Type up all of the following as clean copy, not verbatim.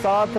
7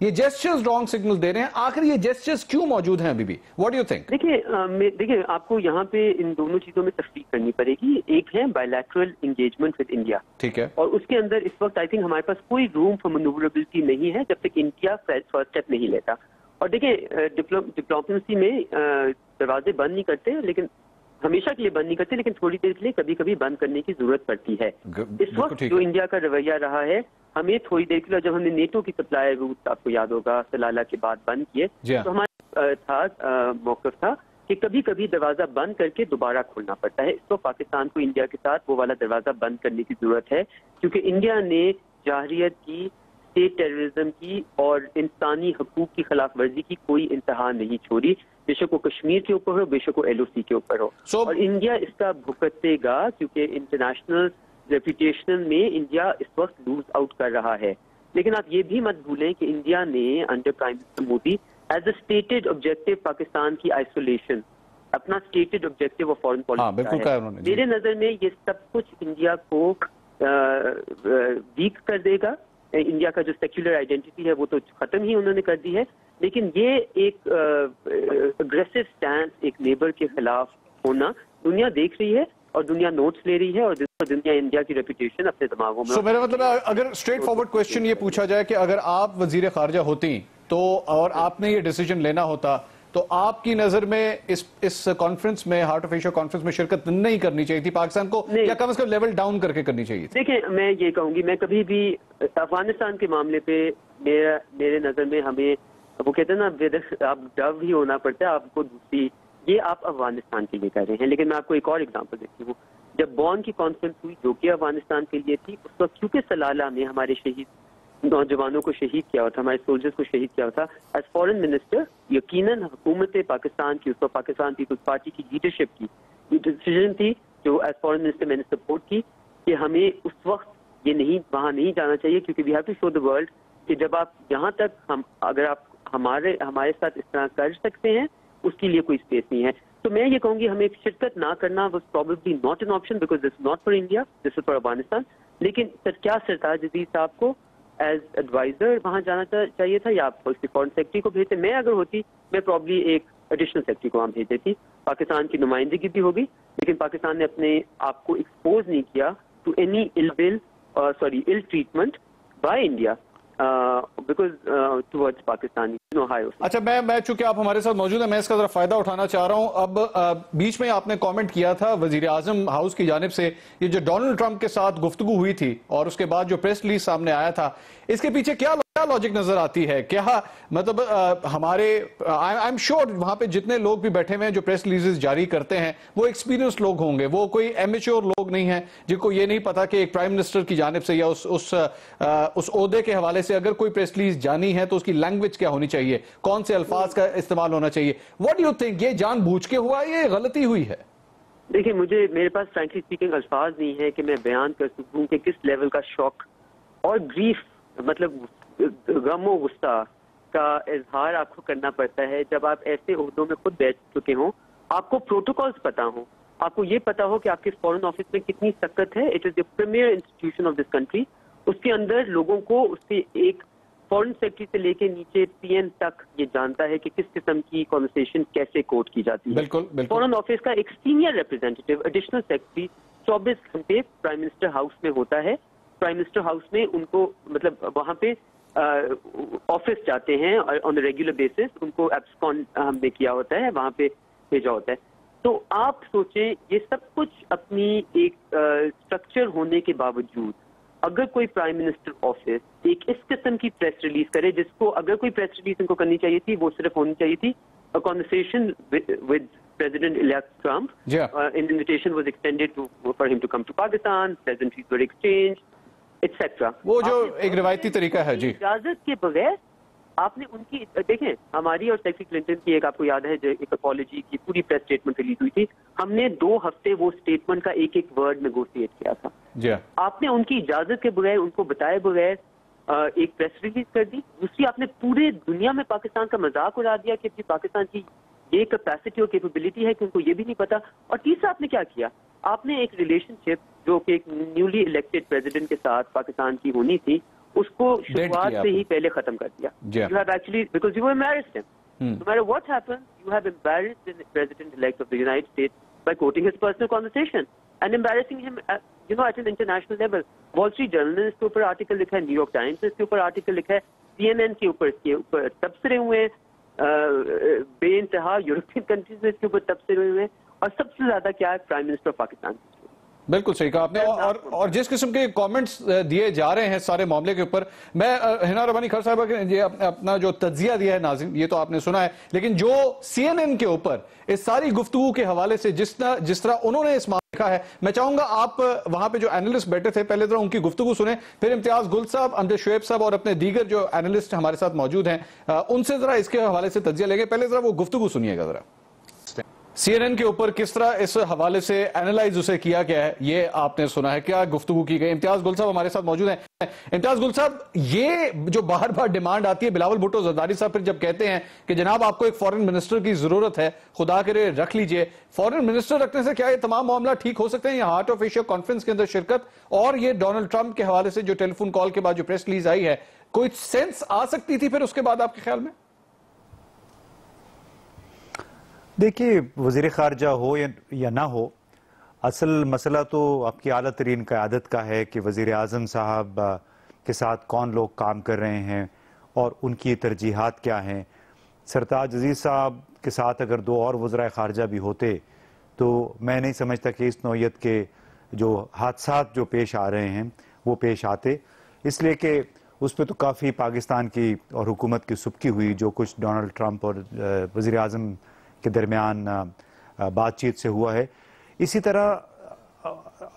یہ gestures wrong signal دے رہے ہیں. آخر یہ جیسچرز کیوں موجود ہیں ابھی بھی؟ What do you think? دیکھیں آپ کو یہاں پہ ان دونوں چیزوں میں تفریق کرنی پڑے گی. ایک ہے بائیلیٹرل انگیجمنٹ ود انڈیا, ٹھیک ہے, اور اس کے اندر اس وقت آئی تھنک ہمارے پاس کوئی روم فار مینووربلٹی نہیں ہے جب تک انڈیا فرسٹ اسٹیپ نہیں لیتا. اور دیکھیں ڈپلومیسی میں دروازے بند نہیں کرتے, لیکن ہمیشہ کے لیے بند نہیں کرتے, لیکن تھوڑی دیر کے لیے کبھی کبھی بند کرنے کی ضرورت پڑتی ہے. اس وقت جو انڈیا کا رویہ رہا ہے, ہمیں تھوڑی دیر کے لیے جب ہم نے نیٹو کی سپلائی روٹ آپ کو یاد ہوگا سلالہ کے بعد بند کیے, تو ہمارا موقف تھا کہ کبھی کبھی دروازہ بند کر کے دوبارہ کھولنا پڑتا ہے. اس کو پاکستان کو انڈیا کے ساتھ وہ والا دروازہ بند کرنے کی ضرورت ہے, کیونکہ انڈیا نے جارحیت کی, اسٹیٹ ٹیررزم کی اور انسانی حقوق کی خلاف ورزی کی کوئی انتہا نہیں چھوڑی, بے شک وہ کشمیر کے اوپر ہو, بے شک وہ LOC کے اوپر ہو. اور انڈیا اس کا بھگتے گا, کیونکہ انٹرنیشنل ریپوٹیشن میں انڈیا اس وقت لوز آؤٹ کر رہا ہے. لیکن آپ یہ بھی مت بھولیں کہ انڈیا نے under prime minister Modi as a stated objective Pakistan کی آئسولیشن, اپنا اسٹیٹڈ آبجیکٹو وہ فورن پالیسی کا ہے. میرے نظر میں یہ سب کچھ انڈیا کو ویک کر دے گا. انڈیا کا جو سیکولر آئیڈینٹی ہے وہ تو ختم ہی انہوں نے کر دی ہے, لیکن یہ ایک اگریسو سٹینس ایک نیبر کے خلاف ہونا دنیا دیکھ رہی ہے, اور دنیا نوٹس لے رہی ہے, اور دنیا انڈیا کی ریپوٹیشن اپنے دماغوں میں. میرا مطلب اگر اسٹریٹ فارورڈ کوشچن یہ پوچھا جائے کہ اگر آپ وزیر خارجہ ہوتی تو اور آپ نے یہ ڈیسیجن لینا ہوتا, تو آپ کی نظر میں اس کانفرنس میں, ہارٹ آف ایشیا کانفرنس میں شرکت نہیں کرنی چاہیے تھی پاکستان کو, یا کم از کم لیول ڈاؤن کر کے کرنی چاہیے تھی؟ دیکھیں میں یہ کہوں گی, میں کبھی بھی افغانستان کے معاملے پہ میرے نظر میں ہمیں وہ کہتے ہیں نا آپ ڈو ہی ہونا پڑتا ہے آپ کو دوسری, یہ آپ افغانستان کے لیے کہہ رہے ہیں. لیکن میں آپ کو ایک اور ایگزامپل دیتی ہوں. جب بون کی کانفرنس ہوئی جو کہ افغانستان کے لیے تھی, اس وقت کیونکہ سلالہ میں ہمارے شہید نوجوانوں کو شہید کیا ہوا تھا, ہمارے سولجرز کو شہید کیا ہوا تھا, ایز فارن منسٹر یقیناً حکومت پاکستان کی, اس وقت پاکستان پیپلز پارٹی کی لیڈرشپ کی یہ ڈیسیژن تھی جو ایز فارن منسٹر میں نے سپورٹ کی کہ ہمیں اس وقت یہ نہیں وہاں نہیں جانا چاہیے, کیونکہ we have to show the world کہ جب آپ یہاں تک اگر آپ ہمارے ساتھ اس طرح کر سکتے ہیں, اس کے لیے کوئی اسپیس نہیں ہے. تو میں یہ کہوں گی ہمیں شرکت نہ کرنا was probably not an option, because this is not for India, this is for Afghanistan. لیکن کیا سرتاج عزیز صاحب کو ایز ایڈوائزر وہاں جانا چاہیے تھا, یا آپ فورن سیکرٹری کو بھیجتے؟ میں اگر ہوتی میں پرابلی ایک ایڈیشنل سیکرٹری کو وہاں بھیج دیتی. پاکستان کی نمائندگی بھی ہوگی, لیکن پاکستان نے اپنے آپ کو ایکسپوز نہیں کیا to any ill treatment by India because towards Pakistani. اچھا میں چونکہ آپ ہمارے ساتھ موجود ہیں, میں اس کا ذرا فائدہ اٹھانا چاہ رہا ہوں. اب بیچ میں آپ نے کامنٹ کیا تھا وزیر اعظم ہاؤس کی جانب سے, یہ جو ڈونلڈ ٹرمپ کے ساتھ گفتگو ہوئی تھی اور اس کے بعد جو پریس ریلیز سامنے آیا تھا, اس کے پیچھے کیا لاجک نظر آتی ہے؟ کیا مطلب ہمارے آئی ایم شیور وہاں پہ جتنے لوگ بھی بیٹھے ہوئے ہیں جو پریس ریلیزز جاری کرتے ہیں وہ ایکسپیرینس لوگ ہوں گے, وہ کوئی ایمیچور لوگ نہیں ہیں جن کو یہ نہیں پتا کہ ایک پرائم منسٹر کی جانب سے یا اس عہدے کے حوالے سے اگر کوئی پریس ریلیز جانی ہے تو اس کی لینگویج کیا ہونی چاہیے, کون سے الفاظ کا استعمال ہونا چاہیے. واٹ ڈو یو تھنک, یہ جان بوجھ کے ہوا ہے, یہ غلطی ہوئی ہے؟ دیکھیں میرے پاس فرینکلی اسپیکنگ الفاظ نہیں ہے کہ میں بیان کر سکوں کہ کس لیول کا شوق اور گریف, مطلب غم و غصہ کا اظہار آپ کو کرنا پڑتا ہے جب آپ ایسے عہدوں میں خود بیٹھ چکے ہوں, آپ کو پروٹوکالز پتا ہوں, آپ کو یہ پتا ہو کہ آپ کے فورن آفس میں کتنی سخت ہے. It is the premier institution of this country. اس کے اندر لوگوں کو اس سے ایک فورن سیکرٹری سے لے کے نیچے PM تک یہ جانتا ہے کہ کس قسم کی کنورسیشن کیسے کوٹ کی جاتی ہے. بالکل. فورن آفس کا ایک سینئر ریپرزینٹیٹیو ایڈیشنل سیکرٹری 24 گھنٹے پرائم منسٹر ہاؤس میں ہوتا ہے. پرائم منسٹر ہاؤس میں ان کو مطلب وہاں پہ آفس جاتے ہیں آن اے ریگولر بیسس, ان کو ایبسکون ہم نے کیا ہوتا ہے, وہاں پہ بھیجا ہوتا ہے. تو آپ سوچیں یہ سب کچھ اپنی ایک اسٹرکچر ہونے کے باوجود اگر کوئی پرائم منسٹر آفس ایک اس قسم کی پریس ریلیز کرے, جس کو اگر کوئی پریس ریلیز ان کو کرنی چاہیے تھی وہ صرف ہونی چاہیے تھی conversation with President-elect Trump. An invitation was extended for him to come to Pakistan, pleasantries were exchanged, etc. وہ جو ایک روایتی طریقہ ہے جی, اجازت کے بغیر آپ نے ان کی دیکھیں ہماری اور سیکرٹری کلنٹن کی ایک آپ کو یاد ہے جو ایک اپالوجی کی پوری پریس اسٹیٹمنٹ ریلیز ہوئی تھی, ہم نے 2 ہفتے وہ اسٹیٹمنٹ کا ایک ورڈ نیگوشیٹ کیا تھا. آپ نے ان کی اجازت کے بغیر, ان کو بتائے بغیر ایک پریس ریلیز کر دی. دوسری آپ نے پورے دنیا میں پاکستان کا مذاق اڑا دیا کہ پاکستان کی یہ کیپیسٹی اور کیپیبلٹی ہے کہ ان کو یہ بھی نہیں پتا. اور تیسرا آپ نے کیا کیا, آپ نے ایک ریلیشن شپ جو کہ ایک نیولی الیکٹڈ پریزیڈنٹ کے ساتھ پاکستان کی ہونی تھی اس کو شروعات سے ہی پہلے ختم کر دیا. You have actually, because you embarrassed him. No matter what happens, you have embarrassed the President-elect of the United States by quoting his personal conversation and embarrassing him, at an international level. Wall Street Journal نے اس کے اوپر article لکھا ہے, new York Times نے اس کے اوپر article لکھا ہے, CNN کے اوپر تبصرے ہوئے ہیں, بے انتہا یورپین کنٹریز میں اس کے اوپر تبصرے ہوئے ہیں, اور سب سے زیادہ کیا ہے, پرائم منسٹر آف پاکستان. بالکل صحیح کہا آپ نے. اور جس قسم کے کامنٹس دیے جا رہے ہیں سارے معاملے کے اوپر, میں حنا ربانی خر صاحبہ کے اپنا جو تجزیہ دیا ہے ناظرین, یہ تو آپ نے سنا ہے, لیکن جو CNN کے اوپر اس ساری گفتگو کے حوالے سے جس طرح انہوں نے اس معاملے لکھا ہے, میں چاہوں گا آپ وہاں پہ جو اینالسٹ بیٹھے تھے پہلے ذرا ان کی گفتگو سنیں, پھر امتیاز گل صاحب, امجد شعیب صاحب اور اپنے دیگر جو اینالسٹ ہمارے ساتھ موجود ہیں ان سے ذرا اس کے حوالے سے تجزیہ لیں گے. پہلے ذرا وہ گفتگو سنیے گا ذرا. CNN کے اوپر کس طرح اس حوالے سے اینالائز اسے کیا گیا ہے, یہ آپ نے سنا ہے, کیا گفتگو کی گئی. امتیاز گل صاحب ہمارے ساتھ موجود ہیں. امتیاز گل صاحب, یہ جو بار بار ڈیمانڈ آتی ہے, بلاول بھٹو زرداری صاحب پھر جب کہتے ہیں کہ جناب آپ کو ایک فورن منسٹر کی ضرورت ہے, خدا کرے رکھ لیجئے, فورن منسٹر رکھنے سے کیا یہ تمام معاملہ ٹھیک ہو سکتے ہیں؟ یہ ہارٹ آف ایشیا کانفرنس کے اندر شرکت اور یہ ڈونلڈ ٹرمپ کے حوالے سے جو ٹیلی فون کال کے بعد جو پریس ریلیز آئی ہے, کوئی سینس آ سکتی تھی پھر اس کے بعد آپ کے خیال میں؟ دیکھیے, وزیر خارجہ ہو یا نہ ہو, اصل مسئلہ تو آپ کی اعلیٰ ترین قیادت کا ہے کہ وزیر اعظم صاحب کے ساتھ کون لوگ کام کر رہے ہیں اور ان کی ترجیحات کیا ہیں. سرتاج عزیز صاحب کے ساتھ اگر دو اور وزرائے خارجہ بھی ہوتے تو میں نہیں سمجھتا کہ اس نوعیت کے جو حادثات جو پیش آ رہے ہیں وہ پیش آتے, اس لیے کہ اس پہ تو کافی پاکستان کی اور حکومت کی سبکی ہوئی جو کچھ ڈونلڈ ٹرمپ اور وزیر اعظم کے درمیان بات چیت سے ہوا ہے. اسی طرح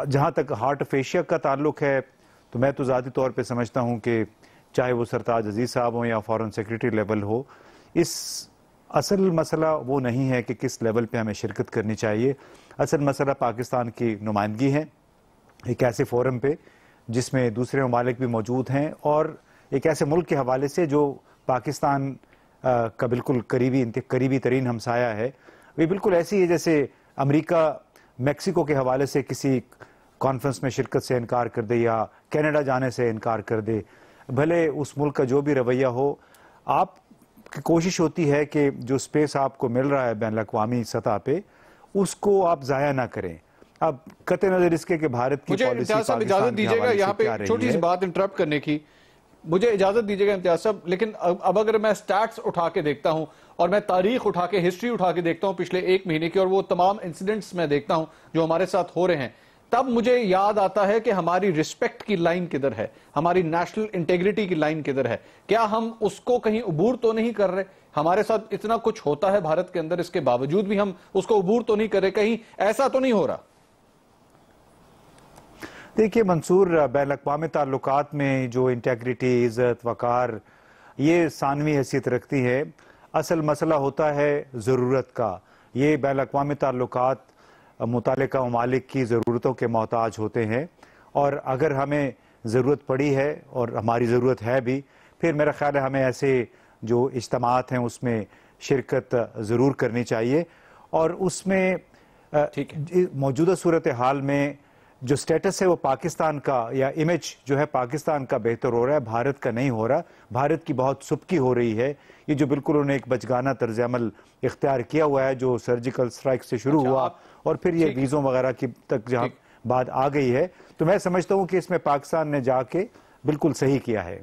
جہاں تک ہارٹ آف ایشیا کا تعلق ہے تو میں تو ذاتی طور پہ سمجھتا ہوں کہ چاہے وہ سرتاج عزیز صاحب ہوں یا فارن سیکریٹری لیول ہو, اس اصل مسئلہ وہ نہیں ہے کہ کس لیول پہ ہمیں شرکت کرنی چاہیے. اصل مسئلہ پاکستان کی نمائندگی ہے ایک ایسے فورم پہ جس میں دوسرے ممالک بھی موجود ہیں, اور ایک ایسے ملک کے حوالے سے جو پاکستان کا بالکل قریبی ترین ہمسایہ ہے. وہ بالکل ایسی ہے جیسے امریکہ میکسیکو کے حوالے سے کسی کانفرنس میں شرکت سے انکار کر دے یا کینیڈا جانے سے انکار کر دے, بھلے اس ملک کا جو بھی رویہ ہو, آپ کی کوشش ہوتی ہے کہ جو سپیس آپ کو مل رہا ہے بین الاقوامی سطح پہ اس کو آپ ضائع نہ کریں. اب قطع نظر اس کے کہ بھارت کی پالیسی پاکستان کے حوالے سے کیا رہی ہے. یہاں پہ چھوٹی سی بات انٹرپٹ کرنے کی مجھے اجازت دیجیے گا امتیاز صاحب, لیکن اب اگر میں سٹیٹس اٹھا کے دیکھتا ہوں اور میں تاریخ اٹھا کے ہسٹری اٹھا کے دیکھتا ہوں پچھلے ایک مہینے کی, اور وہ تمام انسیڈنٹس میں دیکھتا ہوں جو ہمارے ساتھ ہو رہے ہیں, تب مجھے یاد آتا ہے کہ ہماری رسپیکٹ کی لائن کدھر ہے, ہماری نیشنل انٹیگریٹی کی لائن کدھر ہے. کیا ہم اس کو کہیں عبور تو نہیں کر رہے؟ ہمارے ساتھ اتنا کچھ ہوتا ہے بھارت کے اندر, اس کے باوجود بھی ہم اس کو عبور تو نہیں کر رہے, کہیں ایسا تو نہیں ہو رہا؟ دیکھیے منصور, بین الاقوامی تعلقات میں جو انٹیگریٹی, عزت, وقار, یہ ثانوی حیثیت رکھتی ہے. اصل مسئلہ ہوتا ہے ضرورت کا. یہ بین الاقوامی تعلقات متعلقہ ممالک کی ضرورتوں کے محتاج ہوتے ہیں, اور اگر ہمیں ضرورت پڑی ہے اور ہماری ضرورت ہے بھی, پھر میرا خیال ہے ہمیں ایسے جو اجتماعات ہیں اس میں شرکت ضرور کرنی چاہیے. اور اس میں موجودہ صورتحال میں جو سٹیٹس ہے وہ پاکستان کا یا امیج جو ہے پاکستان کا بہتر ہو رہا ہے, بھارت کا نہیں ہو رہا. بھارت کی بہت سبکی ہو رہی ہے. یہ جو بالکل انہوں نے ایک بچگانہ طرز عمل اختیار کیا ہوا ہے جو سرجیکل سٹرائک سے شروع ہوا اور پھر یہ ویزوں وغیرہ کی تک جہاں بات آ گئی ہے, تو میں سمجھتا ہوں کہ اس میں پاکستان نے جا کے بالکل صحیح کیا ہے.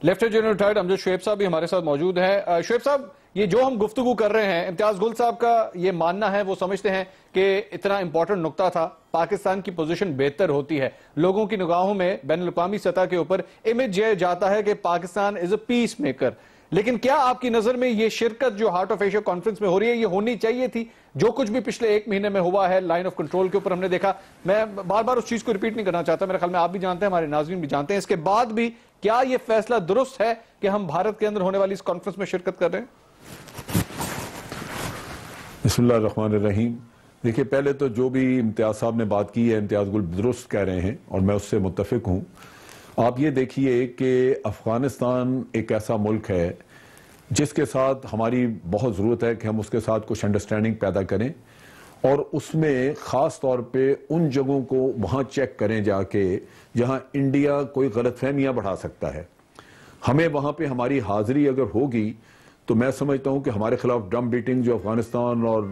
لیفٹیننٹ جنرل ریٹائرڈ امجد شعیب صاحب بھی ہمارے ساتھ موجود ہیں. شعیب صاحب, یہ جو ہم گفتگو کر رہے ہیں, امتیاز گل صاحب کا یہ ماننا ہے, وہ سمجھتے ہیں کہ اتنا امپورٹنٹ نقطہ تھا, پاکستان کی پوزیشن بہتر ہوتی ہے, لوگوں کی نگاہوں میں بین الاقوامی سطح کے اوپر امیج یہ جاتا ہے کہ پاکستان از اے پیس میکر. لیکن کیا آپ کی نظر میں یہ شرکت جو ہارٹ آف ایشیا کانفرنس میں ہو رہی ہے یہ ہونی چاہیے تھی؟ جو کچھ بھی پچھلے ایک مہینے میں ہوا ہے لائن آف کنٹرول کے اوپر ہم نے دیکھا, میں بار بار اس چیز کو ریپیٹ نہیں کرنا چاہتا, میرے خیال میں آپ بھی جانتے ہیں, ہمارے ناظرین بھی جانتے ہیں, اس کے بعد بھی کیا یہ فیصلہ درست ہے کہ ہم بھارت کے اندر ہونے والی اس کانفرنس میں شرکت کر رہے ہیں؟ بسم اللہ الرحمن الرحیم. دیکھیں, پہلے تو جو بھی امتیاز صاحب نے بات کی ہے, امتیاز گل درست کہہ رہے ہیں اور میں اس سے متفق ہوں. آپ یہ دیکھیے کہ افغانستان ایک ایسا ملک ہے جس کے ساتھ ہماری بہت ضرورت ہے کہ ہم اس کے ساتھ کچھ انڈرسٹینڈنگ پیدا کریں, اور اس میں خاص طور پہ ان جگہوں کو وہاں چیک کریں جا کے جہاں انڈیا کوئی غلط فہمیاں بڑھا سکتا ہے. ہمیں وہاں پہ ہماری حاضری اگر ہوگی تو میں سمجھتا ہوں کہ ہمارے خلاف ڈرم بیٹنگ جو افغانستان اور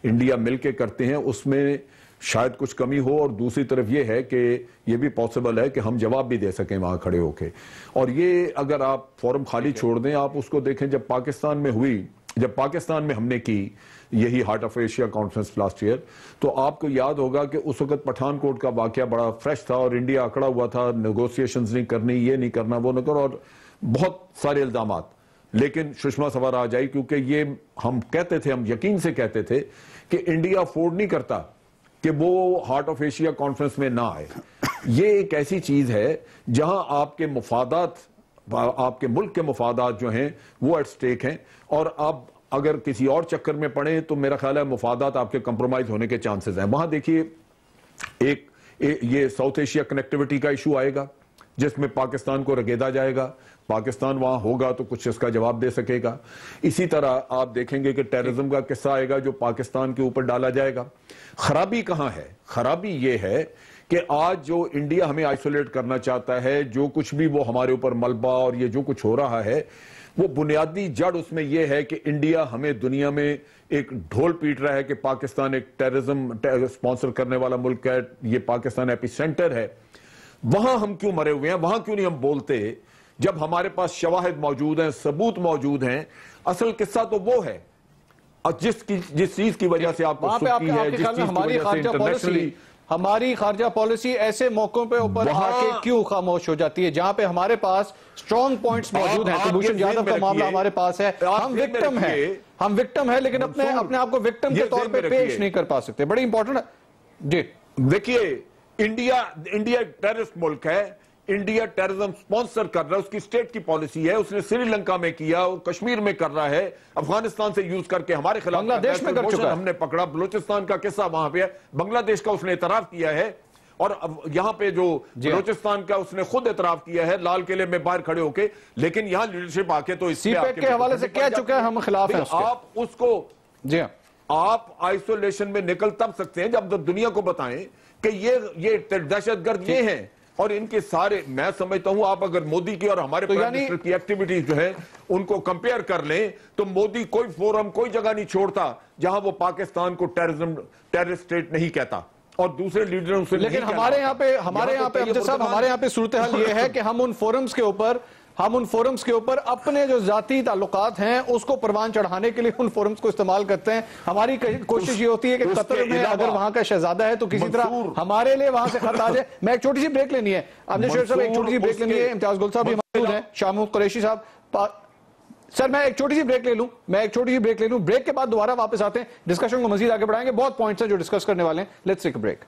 انڈیا مل کے کرتے ہیں اس میں شاید کچھ کمی ہو, اور دوسری طرف یہ ہے کہ یہ بھی پاسبل ہے کہ ہم جواب بھی دے سکیں وہاں کھڑے ہو کے. اور یہ اگر آپ فورم خالی چھوڑ دیں, آپ اس کو دیکھیں جب پاکستان میں ہوئی, جب پاکستان میں ہم نے کی یہی heart of Asia conference last year, تو آپ کو یاد ہوگا کہ اس وقت پٹھان کوٹ کا واقعہ بڑا فریش تھا اور انڈیا اکڑا ہوا تھا, نیگوسیشنز نہیں کرنی, یہ نہیں کرنا, وہ نہیں کرنا, اور بہت سارے الزامات. لیکن سشما سوراج آئی کیونکہ یہ ہم کہتے تھے, ہم یقین سے کہتے تھے کہ انڈیا افورڈ نہیں کرتا کہ وہ ہارٹ آف ایشیا کانفرنس میں نہ آئے. یہ ایک ایسی چیز ہے جہاں آپ کے مفادات, آپ کے ملک کے مفادات جو ہیں وہ ایٹ سٹیک ہیں, اور آپ اگر کسی اور چکر میں پڑیں تو میرا خیال ہے مفادات آپ کے کمپرومائز ہونے کے چانسز ہیں. وہاں دیکھیے ایک یہ ساؤتھ ایشیا کنیکٹیوٹی کا ایشو آئے گا جس میں پاکستان کو رگیدا جائے گا. پاکستان وہاں ہوگا تو کچھ اس کا جواب دے سکے گا. اسی طرح آپ دیکھیں گے کہ ٹیررزم کا قصہ آئے گا جو پاکستان کے اوپر ڈالا جائے گا. خرابی کہاں ہے؟ خرابی یہ ہے کہ آج جو انڈیا ہمیں آئسولیٹ کرنا چاہتا ہے, جو کچھ بھی وہ ہمارے اوپر ملبہ اور یہ جو کچھ ہو رہا ہے, وہ بنیادی جڑ اس میں یہ ہے کہ انڈیا ہمیں دنیا میں ایک ڈھول پیٹ رہا ہے کہ پاکستان ایک ٹیررزم سپانسر کرنے والا ملک ہے, یہ پاکستان ایپی سینٹر ہے. وہاں ہم کیوں مرے ہوئے ہیں؟ وہاں کیوں نہیں ہم بولتے جب ہمارے پاس شواہد موجود ہیں, ثبوت موجود ہیں؟ اصل قصہ تو وہ ہے جس چیز کی وجہ سے آپ کو سکی ہے, جس چیز کی وجہ سے انٹرنیشنلی ہماری خارجہ پالیسی ایسے موقعوں پہ اوپر آ کے کیوں خاموش ہو جاتی ہے جہاں پہ ہمارے پاس سٹرونگ پوائنٹس موجود ہیں. کلبھوشن یادو کا معاملہ ہمارے پاس ہے, ہم وکٹم ہیں لیکن اپنے آپ کو وکٹم کے طور پہ پیش نہیں کر پا سکتے. بڑی امپورٹنٹ ہے جی. دیکھیے انڈیا ایک ٹیررسٹ ملک ہے, انڈیا ٹیررزم سپانسر کر رہا ہے, اس کی اسٹیٹ کی پالیسی ہے. اس نے سری لنکا میں کیا, وہ کشمیر میں کر رہا ہے, افغانستان سے یوز کر کے ہمارے خلاف بنگلہ دیش میں کر چکا ہے, ہم نے پکڑا. بلوچستان کا قصہ وہاں پہ ہے, بنگلہ دیش کا اس نے اعتراف کیا ہے, اور یہاں پہ جو بلوچستان کا اس نے خود اعتراف کیا ہے لال قلعے میں باہر کھڑے ہو کے. لیکن یہاں لیڈرشپ آ کے تو سی پیک کے حوالے سے کہہ چکا ہے ہم خلاف ہیں. آپ اس کو جی ہاں, آپ آئسولیشن میں نکل تب سکتے ہیں جب دنیا کو بتائیں کہ یہ دہشت گرد یہ ہیں, اور ان کے سارے, میں سمجھتا ہوں آپ اگر مودی کی اور ہمارے پرائم منسٹر کی ایکٹیویٹیز جو ہے ان کو کمپیئر کر لیں تو مودی کوئی فورم, کوئی جگہ نہیں چھوڑتا جہاں وہ پاکستان کو ٹیررسٹ اسٹیٹ نہیں کہتا, اور دوسرے لیڈروں سے. لیکن ہمارے یہاں پہ امجد صاحب, ہمارے یہاں پہ صورتحال یہ ہے کہ ہم ان فورمز کے اوپر اپنے جو ذاتی تعلقات ہیں اس کو پروان چڑھانے کے لیے ان فورمز کو استعمال کرتے ہیں. ہماری کوشش یہ ہوتی ہے کہ قطر میں اگر وہاں کا شہزادہ ہے تو کسی طرح ہمارے لیے وہاں سے خط آ جائے. میں ایک چھوٹی سی بریک لینی ہے, امجد شیر صاحب ایک چھوٹی سی بریک لینی ہے, امتیاز گل صاحب بھی موجود ہیں, شاہ محمود قریشی صاحب. سر میں ایک چھوٹی سی بریک لے لوں, بریک کے بعد دوبارہ واپس آتے ہیں, ڈسکشن کو مزید آگے بڑھائیں گے. بہت پوائنٹس ہیں جو ڈسکس کرنے والے ہیں. Let's take a break.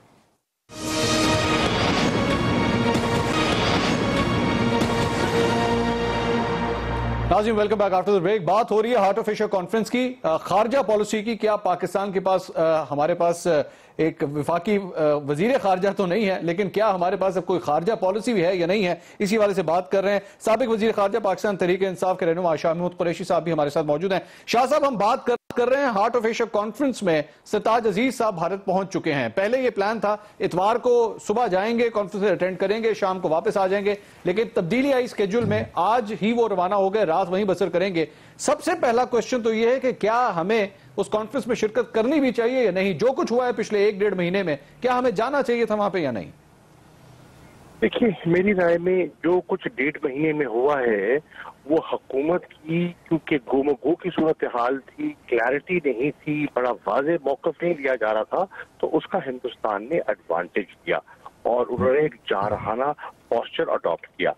ناظرین welcome back after the break. بات ہو رہی ہے ہارٹ آف ایشیا کانفرنس کی, خارجہ پالیسی کی. کیا پاکستان کے پاس, ہمارے پاس ایک وفاقی وزیر خارجہ تو نہیں ہے, لیکن کیا ہمارے پاس اب کوئی خارجہ پالیسی بھی ہے یا نہیں ہے, اسی حوالے سے بات کر رہے ہیں. سابق وزیر خارجہ پاکستان تحریک انصاف کے رہنما شاہ محمود قریشی صاحب بھی ہمارے ساتھ موجود ہیں. شاہ صاحب ہم بات کر رہے ہیں ہارٹ آف ایشیا کانفرنس میں سرتاج عزیز صاحب بھارت پہنچ چکے ہیں. پہلے یہ پلان تھا اتوار کو صبح جائیں گے, کانفرنس اٹینڈ کریں گے, شام کو واپس آ جائیں گے, لیکن تبدیلی آئی اسکیڈول میں. آج ہی وہ روانہ ہو گئے, رات وہیں بسر کریں گے. سب سے پہلا کوشچن تو یہ ہے کہ کیا ہمیں اس کانفرنس میں شرکت کرنی بھی چاہیے یا نہیں؟ جو کچھ ہوا ہے پچھلے 1-1.5 مہینے میں, کیا ہمیں جانا چاہیے تھا وہاں پہ یا نہیں؟ دیکھیے میری رائے میں جو کچھ 1.5 مہینے میں ہوا ہے وہ حکومت کی, کیونکہ گو کی صورتحال تھی, کلیئرٹی نہیں تھی, بڑا واضح موقف نہیں لیا جا رہا تھا, تو اس کا ہندوستان نے ایڈوانٹیج لیا اور انہوں نے ایک جارحانہ پوسچر اڈاپٹ کیا.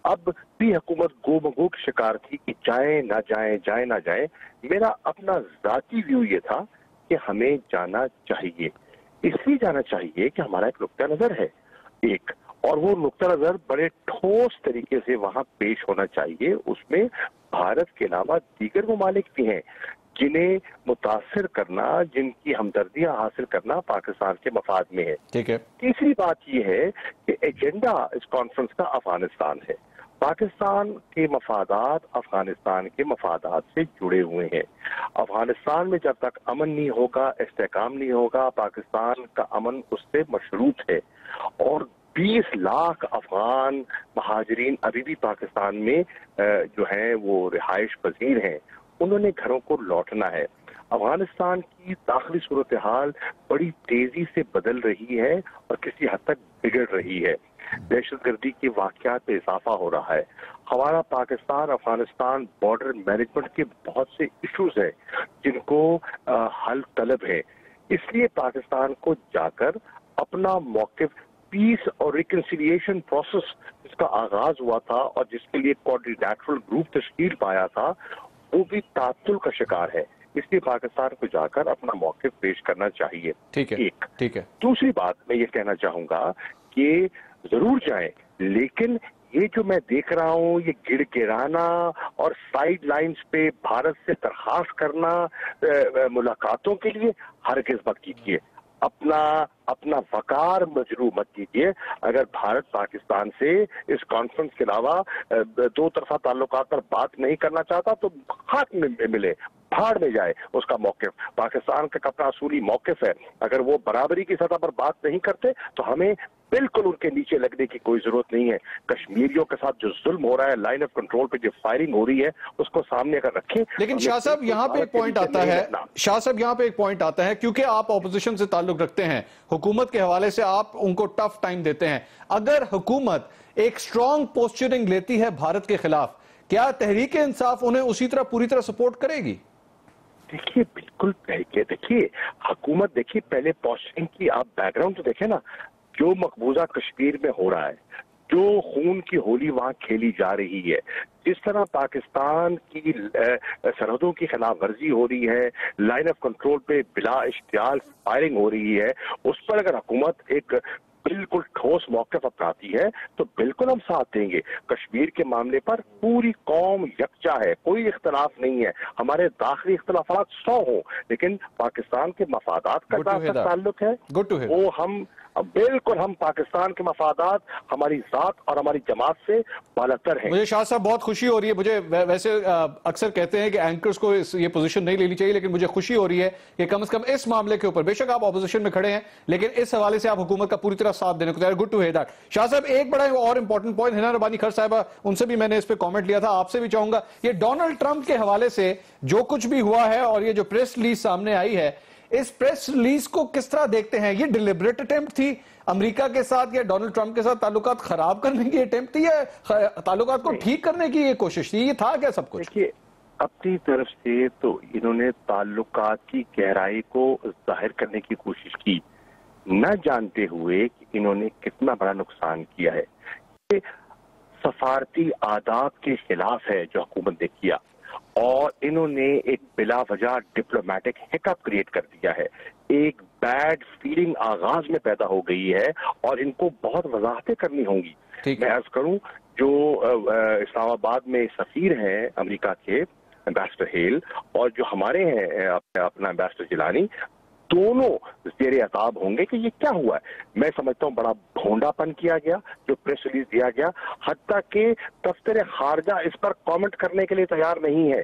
اب بھی حکومت گو کی شکار تھی کہ جائیں نہ جائیں. میرا اپنا ذاتی ویو یہ تھا کہ ہمیں جانا چاہیے. اس لیے جانا چاہیے کہ ہمارا ایک نقطہ نظر ہے ایک, اور وہ نقطہ نظر بڑے ٹھوس طریقے سے وہاں پیش ہونا چاہیے. اس میں بھارت کے علاوہ دیگر ممالک بھی ہیں جنہیں متاثر کرنا, جن کی ہمدردیاں حاصل کرنا پاکستان کے مفاد میں ہے. ٹھیک ہے. تیسری بات یہ ہے کہ ایجنڈا اس کانفرنس کا افغانستان ہے, پاکستان کے مفادات افغانستان کے مفادات سے جڑے ہوئے ہیں. افغانستان میں جب تک امن نہیں ہوگا، استحکام نہیں ہوگا، پاکستان کا امن اس سے مشروط ہے. اور 20 لاکھ افغان مہاجرین ابھی بھی پاکستان میں جو ہیں وہ رہائش پذیر ہیں. انہوں نے گھروں کو لوٹنا ہے. افغانستان کی داخلی صورتحال بڑی تیزی سے بدل رہی ہے اور کسی حد تک بگڑ رہی ہے. دہشت گردی کے واقعات میں اضافہ ہو رہا ہے. ہمارا پاکستان افغانستان بارڈر مینجمنٹ کے بہت سے ایشوز ہیں جن کو حل طلب ہے. اس لیے پاکستان کو جا کر اپنا موقف پیس اور ریکنسیلیشن پروسیس جس کا آغاز ہوا تھا اور جس کے لیے کوارڈینیٹرل گروپ تشکیل پایا تھا وہ بھی تعطل کا شکار ہے. اس لیے پاکستان کو جا کر اپنا موقف پیش کرنا چاہیے. ٹھیک ہے. دوسری بات میں یہ کہنا چاہوں گا کہ ضرور جائیں، لیکن یہ جو میں دیکھ رہا ہوں یہ گڑ گرانا اور سائیڈ لائنز پہ بھارت سے درخواست کرنا ملاقاتوں کے لیے ہرگز مت کیجیے. اپنا وقار مجروح مت کیجیے. اگر بھارت پاکستان سے اس کانفرنس کے علاوہ دو طرفہ تعلقات پر بات نہیں کرنا چاہتا تو خاک میں ملے، بھاڑ میں جائے اس کا موقف. پاکستان کا اپنا اصولی موقف ہے. اگر وہ برابری کی سطح پر بات نہیں کرتے تو ہمیں بالکل ان کے نیچے لگنے کی کوئی ضرورت نہیں ہے. کشمیریوں کے ساتھ جو ظلم ہو رہا ہے، لائن آف کنٹرول پہ جو فائرنگ ہو رہی ہے اس کو سامنے اگر رکھیں. لیکن شاہ صاحب یہاں پہ ایک پوائنٹ آتا ہے کیونکہ آپ اپوزیشن سے تعلق رکھتے ہیں، حکومت کے حوالے سے آپ ان کو ٹف ٹائم دیتے ہیں. اگر حکومت ایک سٹرونگ پوسچرنگ لیتی ہے بھارت کے خلاف، کیا تحریک انصاف انہیں اسی طرح پوری طرح سپورٹ کرے گی؟ دیکھیے بالکل دیکھیے حکومت، دیکھیے پہلے پوسچرنگ کی آپ بیک گراؤنڈ تو دیکھیں نا. جو مقبوضہ کشمیر میں ہو رہا ہے، جو خون کی ہولی وہاں کھیلی جا رہی ہے، جس طرح پاکستان کی سرحدوں کی خلاف ورزی ہو رہی ہے، لائن آف کنٹرول پہ بلا اشتعال فائرنگ ہو رہی ہے، اس پر اگر حکومت ایک بالکل ٹھوس موقف اپناتی ہے تو بالکل ہم ساتھ دیں گے. کشمیر کے معاملے پر پوری قوم یکجا ہے، کوئی اختلاف نہیں ہے. ہمارے داخلی اختلافات 100 ہوں لیکن پاکستان کے مفادات کا جہاں تک تعلق ہے وہ ہم پاکستان کے مفادات ہماری ذات اور ہماری جماعت سے بالاتر ہیں. مجھے شاہ صاحب بہت خوشی ہو رہی ہے. مجھے ویسے اکثر کہتے ہیں کہ اینکرز کو یہ پوزیشن نہیں لینی چاہیے، لیکن مجھے خوشی ہو رہی ہے کہ کم از کم اس معاملے کے اوپر، بے شک آپ اپوزیشن میں کھڑے ہیں لیکن اس حوالے سے آپ حکومت کا پوری طرح ساتھ دینے کو تیار. Good to hear that. Shah صاحب ایک بڑا اور امپورٹنٹ پوائنٹ، ہنا ربانی خر صاحبہ ان سے بھی میں نے اس پہ کامنٹ لیا تھا، آپ سے بھی چاہوں گا. یہ ڈونلڈ ٹرمپ کے حوالے سے جو کچھ بھی ہوا ہے اور یہ جو پریس ریلیز سامنے آئی ہے، اس پریس ریلیز کو کس طرح دیکھتے ہیں؟ یہ ڈیلیبریٹ اٹیمپٹ تھی امریکہ کے ساتھ یا ڈونلڈ ٹرمپ کے ساتھ تعلقات خراب کرنے کی اٹیمپٹ تھی یا تعلقات کو ٹھیک کرنے کی یہ کوشش تھی؟ یہ تھا کیا سب کچھ؟ دیکھیے اپنی طرف سے تو انہوں نے تعلقات کی گہرائی کو ظاہر کرنے کی کوشش کی، نہ جانتے ہوئے کہ انہوں نے کتنا بڑا نقصان کیا ہے. یہ سفارتی آداب کے خلاف ہے جو حکومت نے کیا، اور انہوں نے ایک بلا وجہ ڈپلومیٹک ہیکپ کریٹ کر دیا ہے. ایک بیڈ فیلنگ آغاز میں پیدا ہو گئی ہے اور ان کو بہت وضاحتیں کرنی ہوں گی. میں عرض کروں جو اسلام آباد میں سفیر ہیں امریکہ کے ایمبیسڈر ہیل اور جو ہمارے ہیں اپنا ایمبیسڈر جیلانی، دونوں زیر عتاب ہوں گے کہ یہ کیا ہوا ہے. میں سمجھتا ہوں بڑا بھونڈا پن کیا گیا جو پریس ریلیز دیا گیا، حتیٰ کہ دفتر خارجہ اس پر کامنٹ کرنے کے لیے تیار نہیں ہے.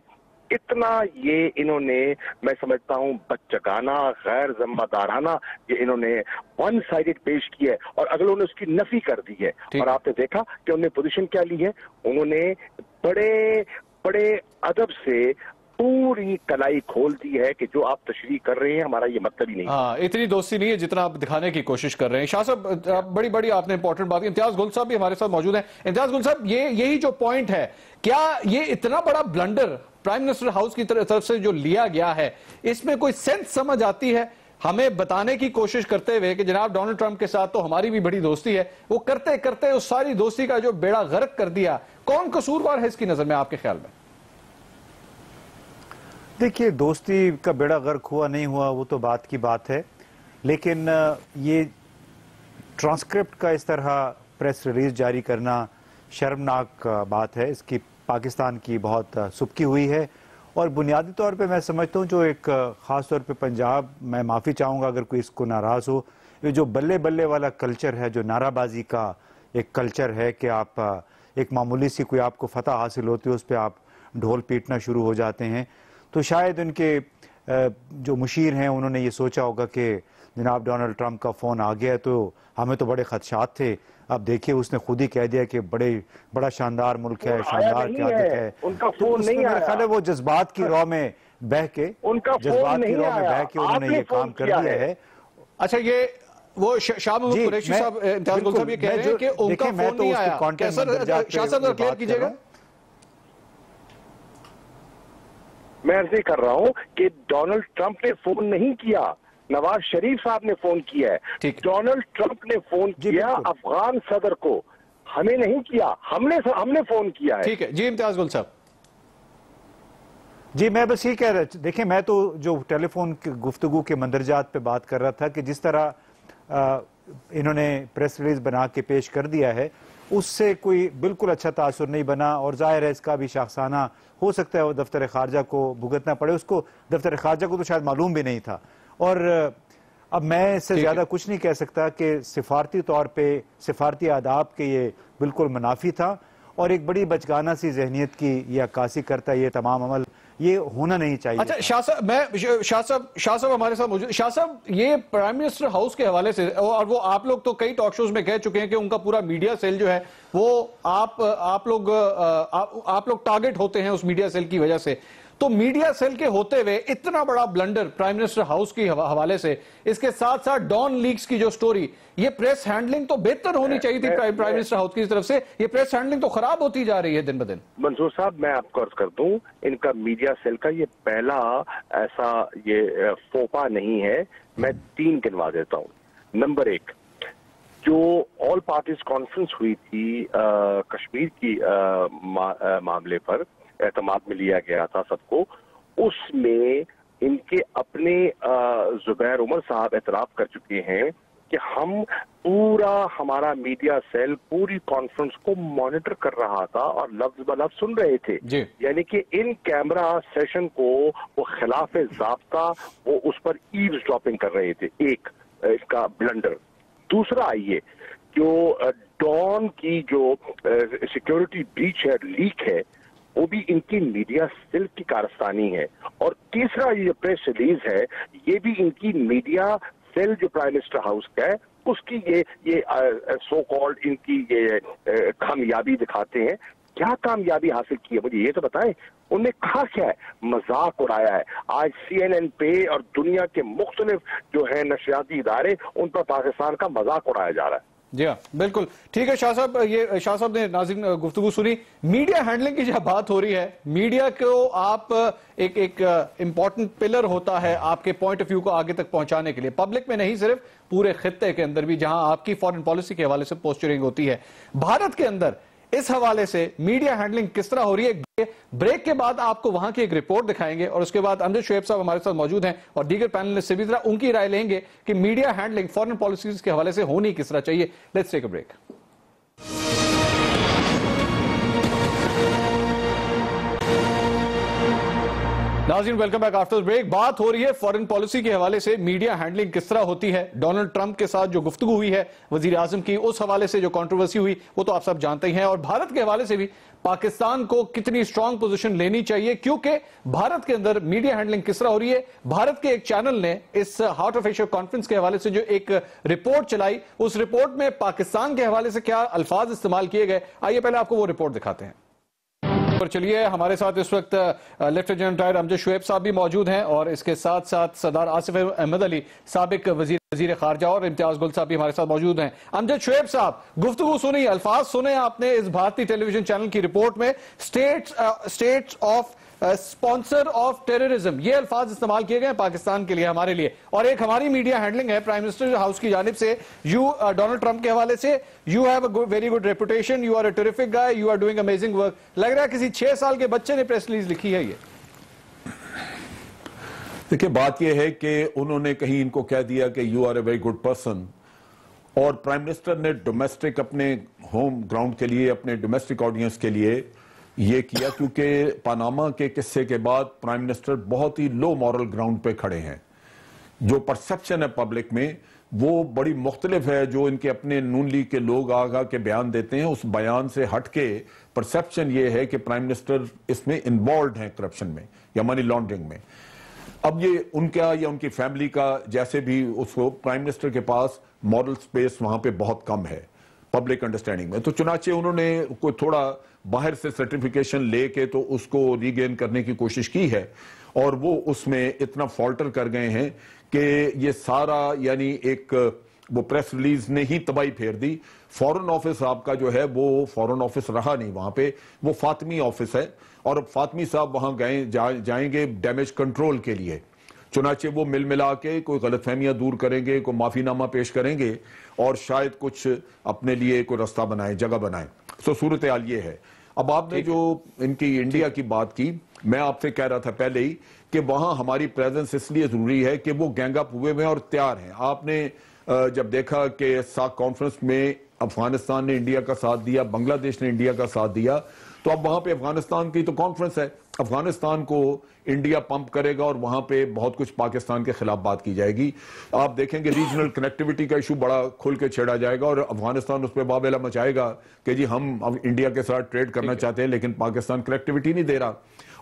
اتنا یہ انہوں نے، میں سمجھتا ہوں بچگانہ، غیر ذمہ دارانہ یہ انہوں نے ون سائیڈڈ پیش کی ہے اور اگلوں نے اس کی نفی کر دی ہے. اور آپ نے دیکھا کہ انہوں نے پوزیشن کیا لی ہے. انہوں نے بڑے ادب سے پوری کلائی کھول دی ہے کہ جو آپ تشریح کر رہے ہیں ہمارا یہ مطلب ہی نہیں. ہاں، اتنی دوستی نہیں ہے جتنا آپ دکھانے کی کوشش کر رہے ہیں. شاہ صاحب بڑی آپ نے امپورٹنٹ بات کی. امتیاز گل صاحب بھی ہمارے ساتھ موجود ہیں. امتیاز گل صاحب یہی جو پوائنٹ ہے، کیا یہ اتنا بڑا بلنڈر پرائم منسٹر ہاؤس کی طرف سے جو لیا گیا ہے، اس میں کوئی سینس سمجھ آتی ہے ہمیں بتانے کی کوشش کرتے ہوئے کہ جناب ڈونلڈ ٹرمپ کے ساتھ تو ہماری بھی بڑی دوستی ہے، وہ کرتے کرتے اس ساری دوستی کا جو بیڑا غرق کر دیا، کون قصوروار ہے اس کی نظر میں آپ کے خیال میں؟ دیکھیے دوستی کا بیڑا غرق ہوا نہیں ہوا وہ تو بات کی بات ہے، لیکن یہ ٹرانسکرپٹ کا اس طرح پریس ریلیز جاری کرنا شرمناک بات ہے. اس کی پاکستان کی بہت سبکی ہوئی ہے اور بنیادی طور پہ میں سمجھتا ہوں جو ایک خاص طور پہ پنجاب، میں معافی چاہوں گا اگر کوئی اس کو ناراض ہو، یہ جو بلے بلے والا کلچر ہے، جو نعرہ بازی کا ایک کلچر ہے کہ آپ ایک معمولی سی کوئی آپ کو فتح حاصل ہوتی ہے اس پہ آپ ڈھول پیٹنا شروع ہو جاتے ہیں. تو شاید ان کے جو مشیر ہیں انہوں نے یہ سوچا ہوگا کہ جناب ڈونلڈ ٹرمپ کا فون آ گیا تو ہمیں تو بڑے خدشات تھے. اب دیکھیے اس نے خود ہی کہہ دیا کہ بڑا شاندار ملک ہے, شاندار قیادت ہے. ان کا تو فون اس میں نہیں میرا آیا. خیال ہے وہ جذبات کی راہ میں بہہ کے انہوں نے یہ کام کر دیا ہے. اچھا یہ وہ شاہ محمود قریشی صاحب امتیاز گل صاحب یہ کہہ رہے ہیں کہ ان کا فون نہیں آیا. شاہ صاحب کلیئر کیجئے گا. میں عرض کر رہا ہوں کہ ڈونلڈ ٹرمپ نے فون نہیں کیا, نواز شریف صاحب نے فون کیا ہے. ڈونلڈ ٹرمپ نے فون کیا افغان صدر کو, ہمیں نہیں کیا, ہم نے فون کیا ہے. ٹھیک ہے جی امتیاز گل صاحب. جی میں بس یہ کہہ رہا, دیکھیں میں تو جو ٹیلی فون کی گفتگو کے مندرجات پہ بات کر رہا تھا کہ جس طرح انہوں نے پریس ریلیز بنا کے پیش کر دیا ہے اس سے کوئی بالکل اچھا تاثر نہیں بنا, اور ظاہر ہے اس کا بھی شاخسانہ ہو سکتا ہے وہ دفتر خارجہ کو بھگتنا پڑے. اس کو دفتر خارجہ کو تو شاید معلوم بھی نہیں تھا. اور اب میں اس سے زیادہ کچھ نہیں کہہ سکتا کہ سفارتی طور پہ سفارتی آداب کے یہ بالکل منافی تھا, اور ایک بڑی بچگانہ سی ذہنیت کی یہ عکاسی کرتا ہے یہ تمام عمل, یہ ہونا نہیں چاہیے. اچھا شاہ صاحب ہمارے ساتھ موجود. شاہ صاحب یہ پرائم منسٹر ہاؤس کے حوالے سے, اور وہ آپ لوگ تو کئی ٹاک شوز میں کہہ چکے ہیں کہ ان کا پورا میڈیا سیل جو ہے وہ آپ لوگ ٹارگٹ ہوتے ہیں اس میڈیا سیل کی وجہ سے. تو میڈیا سیل کے ہوتے ہوئے اتنا بڑا بلنڈر پرائم منسٹر ہاؤس کی حوالے سے, اس کے ساتھ ساتھ ڈان لیکس کی جو سٹوری, یہ پریس ہینڈلنگ تو بہتر ہونی چاہیے تھی پرائم منسٹر ہاؤس کی طرف سے, یہ پریس ہینڈلنگ تو خراب ہوتی جا رہی ہے دن بدن. منصور صاحب میں آپ کو عرض کر دوں, ان کا میڈیا سیل کا یہ پہلا ایسا یہ فوپا نہیں ہے. میں 3 گنوا دیتا ہوں. نمبر 1, جو آل پارٹیز کانفرنس ہوئی تھی کشمیر کی معاملے پر, اعتماد میں لیا گیا تھا سب کو, اس میں ان کے اپنے زبیر عمر صاحب اعتراف کر چکے ہیں کہ ہمارا میڈیا سیل پوری کانفرنس کو مانیٹر کر رہا تھا اور لفظ بلفظ سن رہے تھے. یعنی کہ ان کیمرہ سیشن کو وہ خلاف ضابطہ وہ اس پر ایوز ڈراپنگ کر رہے تھے. ایک اس کا بلنڈر. دوسرا آئیے جو ڈان کی جو سیکیورٹی بریچ ہے, لیک ہے, وہ بھی ان کی میڈیا سیل کی کارستانی ہے. اور تیسرا یہ پریس ریلیز ہے یہ بھی ان کی میڈیا سیل جو پرائم منسٹر ہاؤس کا ہے اس کی یہ سو کالڈ ان کی یہ کامیابی دکھاتے ہیں. کیا کامیابی حاصل کی ہے مجھے یہ تو بتائیں. انہوں نے کہا کیا ہے, مذاق اڑایا ہے. آج CNN پہ اور دنیا کے مختلف جو ہیں نشریاتی ادارے ان پر پاکستان کا مذاق اڑایا جا رہا ہے. جی ہاں بالکل ٹھیک ہے. شاہ صاحب نے ناظرین گفتگو سنی. میڈیا ہینڈلنگ کی جب بات ہو رہی ہے, میڈیا کو آپ ایک امپورٹنٹ پلر ہوتا ہے آپ کے پوائنٹ آف ویو کو آگے تک پہنچانے کے لیے, پبلک میں نہیں صرف پورے خطے کے اندر بھی جہاں آپ کی فارن پالیسی کے حوالے سے پوسچرنگ ہوتی ہے. بھارت کے اندر اس حوالے سے میڈیا ہینڈلنگ کس طرح ہو رہی ہے, بریک کے بعد آپ کو وہاں کی ایک رپورٹ دکھائیں گے, اور اس کے بعد امجد شعیب صاحب ہمارے ساتھ موجود ہیں اور دیگر پینلسٹ سے بھی ذرا ان کی رائے لیں گے کہ میڈیا ہینڈلنگ فارن پالیسیز کے حوالے سے ہونی کس طرح چاہیے. Let's take a break. ناظرین ویلکم بیک آفٹر بریک. بات ہو رہی ہے فارن پالیسی کے حوالے سے میڈیا ہینڈلنگ کس طرح ہوتی ہے. ڈونلڈ ٹرمپ کے ساتھ جو گفتگو ہوئی ہے وزیر اعظم کی, اس حوالے سے جو کنٹروورسی ہوئی وہ تو آپ سب جانتے ہی ہیں, اور بھارت کے حوالے سے بھی پاکستان کو کتنی سٹرانگ پوزیشن لینی چاہیے, کیونکہ بھارت کے اندر میڈیا ہینڈلنگ کس طرح ہو رہی ہے. بھارت کے ایک چینل نے اس ہارٹ آف ایشیا کانفرنس کے حوالے سے جو ایک رپورٹ چلائی, اس رپورٹ میں پاکستان کے حوالے سے کیا الفاظ استعمال کیے گئے, آئیے پہلے آپ کو وہ رپورٹ دکھاتے ہیں. چلیے ہمارے ساتھ اس وقت لیفٹیننٹ ریٹائرڈ امجد شعیب صاحب بھی موجود ہیں, اور اس کے ساتھ ساتھ سردار آصف احمد علی سابق وزیر خارجہ اور امتیاز گل صاحب بھی ہمارے ساتھ موجود ہیں. امجد شعیب صاحب گفتگو سنی, الفاظ سنے آپ نے اس بھارتی ٹیلی ویژن چینل کی رپورٹ میں, states of sponsor of terrorism, یہ الفاظ استعمال کیے گئے ہیں پاکستان کے لیے, ہمارے لیے. اور ایک ہماری میڈیا ہینڈلنگ ہے پرائم منسٹر ہاؤس کی جانب سے, ڈونلڈ ٹرمپ کے حوالے سے, you have a very good reputation, you are a terrific guy, you are doing amazing work. لگ رہا ہے کسی 6 سال کے بچے نے پریس ریلیز لکھی ہے. یہ دیکھیں بات یہ ہے کہ انہوں نے کہیں ان کو کہہ دیا کہ you are a very good person, اور پرائم منسٹر نے ڈومیسٹک اپنے ہوم گراؤنڈ کے لیے, اپنے ڈومیسٹک آڈینس کے لیے یہ کیا, کیونکہ پاناما کے قصے کے بعد پرائم منسٹر بہت ہی لو مورل گراؤنڈ پہ کھڑے ہیں. جو پرسپشن ہے پبلک میں وہ بڑی مختلف ہے جو ان کے اپنے نون لیگ کے لوگ آگاہ کے بیان دیتے ہیں. اس بیان سے ہٹ کے پرسپشن یہ ہے کہ پرائم منسٹر اس میں انوالوڈ ہیں کرپشن میں یا منی لانڈرنگ میں. اب یہ ان کا یا ان کی فیملی کا جیسے بھی اس کو پرائم منسٹر کے پاس مورل سپیس وہاں پہ بہت کم ہے پبلک انڈرسٹینڈنگ میں. تو چنانچہ انہوں نے کوئی تھوڑا باہر سے سرٹیفیکیشن لے کے تو اس کو ری گین کرنے کی کوشش کی ہے, اور وہ اس میں اتنا فالٹر کر گئے ہیں کہ یہ سارا یعنی ایک وہ پریس ریلیز نے ہی تباہی پھیر دی. فورن آفس آپ کا جو ہے وہ فورن آفس رہا نہیں وہاں پہ, وہ فاطمی آفس ہے, اور فاطمی صاحب وہاں جائیں گے ڈیمیج کنٹرول کے لیے. چنانچہ وہ مل ملا کے کوئی غلط فہمیاں دور کریں گے, کوئی معافی نامہ پیش کریں گے, اور شاید کچھ اپنے لیے کوئی رستہ بنائیں, جگہ بنائیں. سو صورتحال یہ ہے. اب آپ نے جو ان کی انڈیا کی بات کی, میں آپ سے کہہ رہا تھا پہلے ہی کہ وہاں ہماری پریزنس اس لیے ضروری ہے کہ وہ گینگ اپ ہوئے ہوئے اور تیار ہیں. آپ نے جب دیکھا کہ ساک کانفرنس میں افغانستان نے انڈیا کا ساتھ دیا, بنگلہ دیش نے انڈیا کا ساتھ دیا, تو اب وہاں پہ افغانستان کی تو کانفرنس ہے, افغانستان کو انڈیا پمپ کرے گا اور وہاں پہ بہت کچھ پاکستان کے خلاف بات کی جائے گی. آپ دیکھیں گے ریجنل کنیکٹیوٹی کا ایشو بڑا کھل کے چھیڑا جائے گا, اور افغانستان اس پہ بابیلا مچائے گا کہ جی ہم انڈیا کے ساتھ ٹریڈ کرنا چاہتے ہیں لیکن پاکستان کنیکٹیوٹی نہیں دے رہا.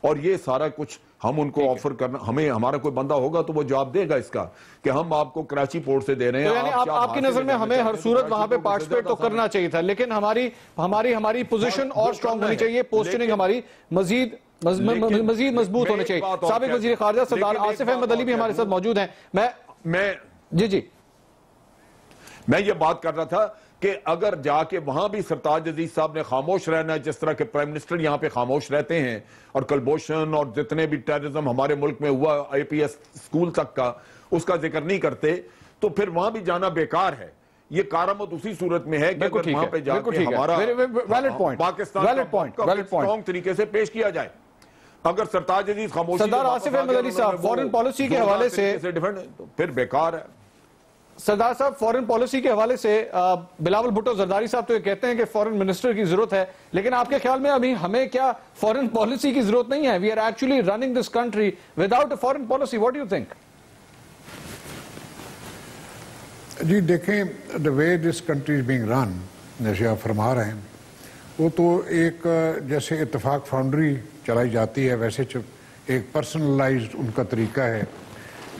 اور یہ سارا کچھ ہم ان کو آفر کرنا, ہمیں ہمارا کوئی بندہ ہوگا تو وہ جواب دے گا اس کا کہ ہم آپ کو کراچی پورٹ سے دے رہے ہیں. یعنی آپ کی نظر میں ہمیں ہر صورت وہاں پہ پارٹیسپیٹ تو کرنا چاہیے تھا, لیکن ہماری پوزیشن اور سٹرونگ ہونی چاہیے, پوزیشننگ ہماری مزید مضبوط ہونے چاہیے. سابق وزیر خارجہ سردار آصف احمد علی بھی ہمارے ساتھ موجود ہیں. میں یہ بات کر رہا تھا کہ اگر جا کے وہاں بھی سرتاج عزیز صاحب نے خاموش رہنا ہے جس طرح کے پرائم منسٹر یہاں پہ خاموش رہتے ہیں, اور کلبھوشن اور جتنے بھی ٹیررزم ہمارے ملک میں ہوا آئی پی ایس اسکول تک کا, اس کا ذکر نہیں کرتے, تو پھر وہاں بھی جانا بیکار ہے. یہ کارآمد اسی صورت میں ہے کہ اگر وہاں پہ جا کے ہمارا پاکستان کا اسٹرانگ طریقے سے پیش کیا جائے. اگر سرتاج عزیز خاموشی سردار آصف احمد علی صاحب فورن پالیسی کے حوالے سے پھر بیکار ہے. سردار صاحب فورن پالیسی کے حوالے سے بلاول بھٹو زرداری صاحب تو یہ کہتے ہیں کہ فورن منسٹر کی ضرورت ہے, لیکن آپ کے خیال میں ابھی ہمیں کیا فورن پالیسی کی ضرورت نہیں ہے؟ We are actually running this country without a foreign policy. What do you think? جی دیکھیں, the way this country is being run, جیسے آپ فرما رہے ہیں, وہ تو ایک جیسے اتفاق فاؤنڈری چلائی جاتی ہے ویسے ایک پرسنلائزڈ ان کا طریقہ ہے.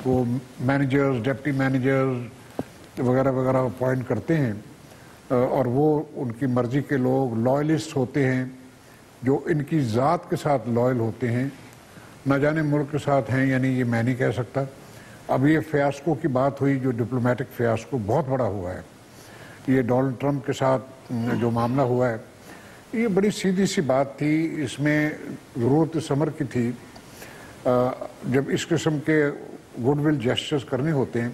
وہ مینیجرز, ڈپٹی مینیجرز وغیرہ وغیرہ اپوائنٹ کرتے ہیں, اور وہ ان کی مرضی کے لوگ لائلسٹ ہوتے ہیں جو ان کی ذات کے ساتھ لائل ہوتے ہیں, نہ جانے ملک کے ساتھ ہیں یا نہیں یہ میں نہیں کہہ سکتا. اب یہ فیاسکو کی بات ہوئی جو ڈپلومیٹک فیاسکو بہت بڑا ہوا ہے, یہ ڈونلڈ ٹرمپ کے ساتھ جو معاملہ ہوا ہے, یہ بڑی سیدھی سی بات تھی. اس میں ضرورت اس امر کی تھی جب اس قسم کے گڈ ول جیسچرز کرنے ہوتے ہیں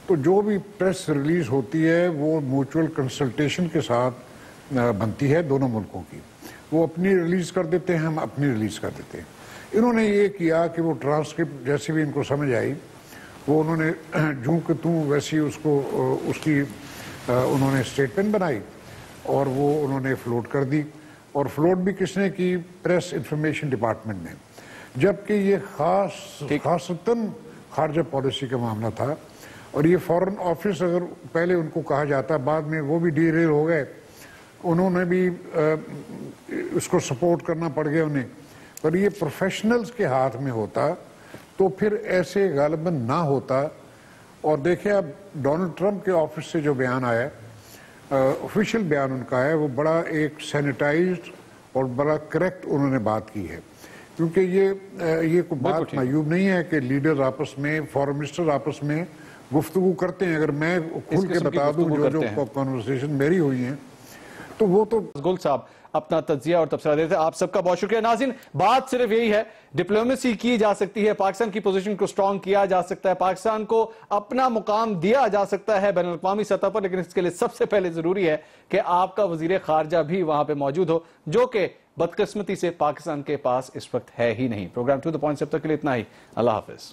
تو جو بھی پریس ریلیز ہوتی ہے وہ میوچول کنسلٹیشن کے ساتھ بنتی ہے دونوں ملکوں کی. وہ اپنی ریلیز کر دیتے ہیں, ہم اپنی ریلیز کر دیتے ہیں. انہوں نے یہ کیا کہ وہ ٹرانسکرپٹ جیسے بھی ان کو سمجھ آئی وہ انہوں نے جوں کہ توں ویسی اس کی انہوں نے اسٹیٹمنٹ بنائی اور وہ انہوں نے فلوٹ کر دی. اور فلوٹ بھی کس نے کی؟ پریس انفارمیشن ڈپارٹمنٹ نے, جبکہ یہ خاصتاً خارجہ پالیسی کا معاملہ تھا. اور یہ فورن آفس اگر پہلے ان کو کہا جاتا, بعد میں وہ بھی ڈیریل ہو گئے, انہوں نے بھی اس کو سپورٹ کرنا پڑ گیا انہیں. پر یہ پروفیشنلز کے ہاتھ میں ہوتا تو پھر ایسے غالباً نہ ہوتا. اور دیکھیں اب ڈونلڈ ٹرمپ کے آفس سے جو بیان آیا, آفیشیل بیان ان کا ہے, وہ بڑا ایک سینیٹائزڈ اور بڑا کریکٹ انہوں نے بات کی ہے. کیونکہ یہ کوئی بات معیوب نہیں ہے کہ لیڈرز آپس میں, فورن منسٹر آپس میں گفتگو کرتے ہیں. اگر میں کھل کے بتا دوں جو کنورسیشن میری ہوئی ہیں تو وہ تو گل صاحب اپنا تجزیہ اور تبصرہ دیتے ہیں. آپ سب کا بہت شکریہ. ناظرین, بات صرف یہی ہے, ڈپلومیسی کی جا سکتی ہے, پاکستان کی پوزیشن کو سٹرونگ کیا جا سکتا ہے, پاکستان کو اپنا مقام دیا جا سکتا ہے بین الاقوامی سطح پر, لیکن اس کے لیے سب سے پہلے ضروری ہے کہ آپ کا وزیر خارجہ بھی وہاں پہ موجود ہو, جو کہ بدقسمتی سے پاکستان کے پاس اس وقت ہے ہی نہیں. پروگرام ٹو دی پوائنٹ سے اب تک کے لیے اتنا ہی. اللہ حافظ.